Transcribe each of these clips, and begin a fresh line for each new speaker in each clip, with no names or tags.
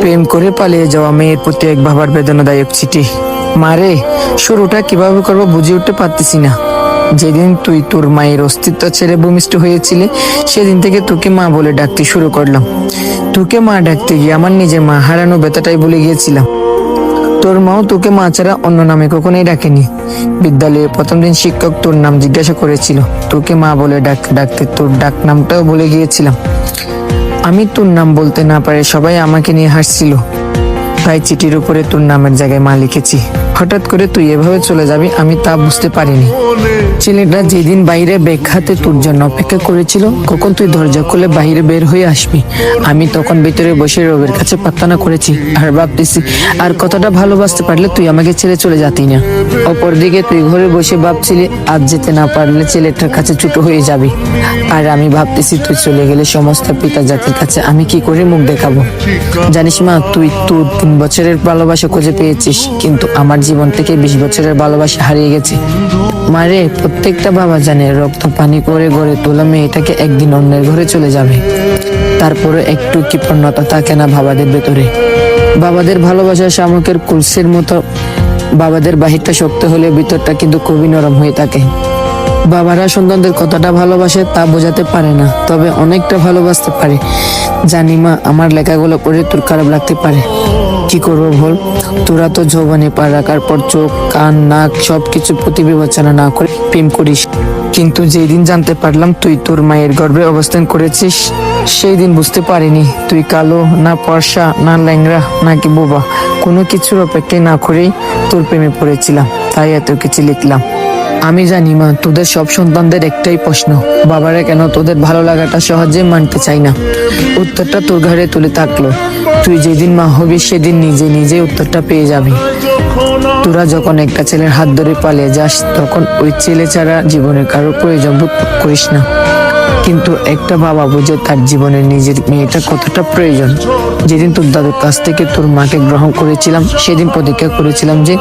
প্রেম করে পালিয়ে যাওয়া মেয়ের প্রতি এক বাবার বেদনাদায়ক চিঠি। মারে, শুরুটা কিভাবে করবো বুঝে উঠতে পারতেছি না। যেদিন তুই তোর মায়ের অস্তিত্ব ছেড়ে ভূমিষ্ঠ হয়েছিলে, সেদিন থেকে তোকে মা বলে ডাকতে শুরু করলাম। তোকে মা ডাকতে গিয়ে আমার নিজের মা হারানো ব্যথাটাই ভুলে গিয়েছিলাম। তোর মাও তোকে মা ছাড়া অন্য নামে কখনোই ডাকেনি। বিদ্যালয়ে প্রথম দিন শিক্ষক তোর নাম জিজ্ঞাসা করেছিল, তোকে মা বলে ডাকতে ডাকতে তোর ডাক নামটাও ভুলে গিয়েছিলাম। আমি তোর নাম বলতে না পারে সবাই আমাকে নিয়ে হাসছিল, তাই চিঠির উপরে তোর নামের জায়গায় মা লিখেছি। হঠাৎ করে তুই এভাবে চলে যাবি আমি তা বুঝতে পারিনি। ছেলেটা যেদিন বাইরে ব্যাগ হাতে তোর জন্য অপেক্ষা করেছিল, কখন তুই দরজা খুলে বাইরে বের হয়ে আসবি, আমি তখন ভিতরে বসে রবির কাছে প্রার্থনা করেছি আর ভাবতেছি, আর কতটা ভালোবাসতে পারলে তুই আমাকে ছেড়ে চলে যাতি না। অপরদিকে তুই ঘরে বসে ভাবছিলি আজ যেতে না পারলে ছেলেটার কাছে ছোট হয়ে যাবি, আর আমি ভাবতেছি তুই চলে গেলে সমস্ত পিতা জাতির কাছে আমি কি করে মুখ দেখাবো। জানিস মা, তুই তোর 3 বছরের ভালোবাসা খুঁজে পেয়েছিস, কিন্তু আমার জীবন থেকে 20 বছরের ভালোবাসা হারিয়ে গেছে। মারে, প্রত্যেকটা বাবা জানে রক্ত পানি করে গড়ে তোলা মেয়েটাকে একদিন অন্যের ঘরে চলে যাবে, তারপরে একটু কৃপণতা থাকে না বাবাদের ভেতরে। বাবাদের ভালোবাসা শামুকের কুলসের মতো, বাবাদের বাহিরটা শক্ত হলে ভিতরটা কিন্তু খুবই নরম হয়ে থাকে। বাবারা সন্তানদের কতটা ভালোবাসে তা বোঝাতে পারে না, তবে অনেকটা ভালোবাসতে পারে। জানি মা, আমার লেখাগুলো পড়ে তোর খারাপ লাগতে পারে, কি করবো বল। তোরা তো যৌবনে পা রাখার পর চোখ কান নাক সবকিছু প্রতি বিবেচনা না করে প্রেম করিস, কিন্তু যেই দিন জানতে পারলাম তুই তোর মায়ের গর্ভে অবস্থান করেছিস, সেই দিন বুঝতে পারিনি তুই কালো না ফর্সা না ল্যাংড়া নাকি বোবা। কোনো কিছুর অপেক্ষায় না করেই তোর প্রেমে পড়েছিলাম, তাই এত কিছু লিখলাম। আমি জানি মা, তোদের সব সন্তানদের একটাই প্রশ্ন, বাবারা কেন তোদের ভালো লাগাটা সহজে মানতে চাই না। উত্তরটা তোর ঘরে তুলে থাকলো, তুই যেদিন মা হবি সেদিন নিজে নিজে উত্তরটা পেয়ে যাবি। তোরা যখন একটা ছেলের হাত ধরে পালিয়ে যাস, তখন ওই ছেলে ছাড়া জীবনে কারো প্রয়োজন বোধ করিস না, কিন্তু একটা বাবা বুঝে তার জীবনের নিজের মেয়েটা কতটা প্রয়োজন। যেদিন তোর দাদুর কাছ থেকে তোর মাকে গ্রহণ করেছিলাম, সেদিন প্রতিজ্ঞা করেছিলাম যে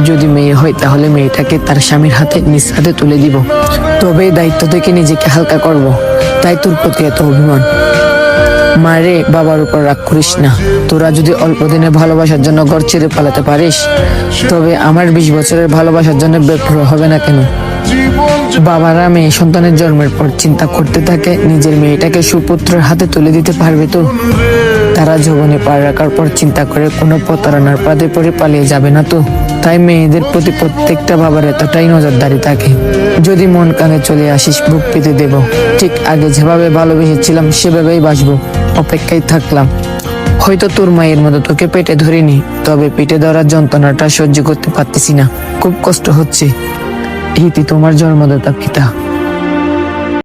যদি মেয়ে হয় তাহলে মেয়েটাকে তার স্বামীর হাতে নিজ হাতে তুলে দিব, তবে দায়িত্ব থেকে নিজেকে হালকা করব। তাই তোর প্রতি এত অভিমান। মারে, বাবার উপর রাগ করিস না। তোরা যদি অল্প দিনের ভালোবাসার জন্য ঘর ছেড়ে পালাতে পারিস, তবে আমার 20 বছরের ভালোবাসার জন্য বেপরোয়া হবে না কেন? বাবারা মেয়ে সন্তানের জন্মের পর চিন্তা করতে থাকে নিজের মেয়েটাকে সুপুত্রের হাতে তুলে দিতে পারবে তো। তারা যৌবনে পা রাখার পর চিন্তা করে কোনো প্রতারণার ফাঁদে পড়ে পালিয়ে যাবে না তো। তাই মেয়েদের প্রতি প্রত্যেকটা বাবার এতটাই নজরদারি থাকে। যদি মন কানে চলে আসিস, বুক পেতে দেব, ঠিক আগে যেভাবে ভালোবেসেছিলাম সেভাবেই বাসবো। অপেক্ষায় থাকলাম। হয়তো তোর মায়ের মতো তোকে পেটে ধরিনি, তবে পেটে ধরার যন্ত্রণাটা সহ্য করতে পারতেছি না, খুব কষ্ট হচ্ছে। ইতি, তোমার জন্মদাতা পিতা।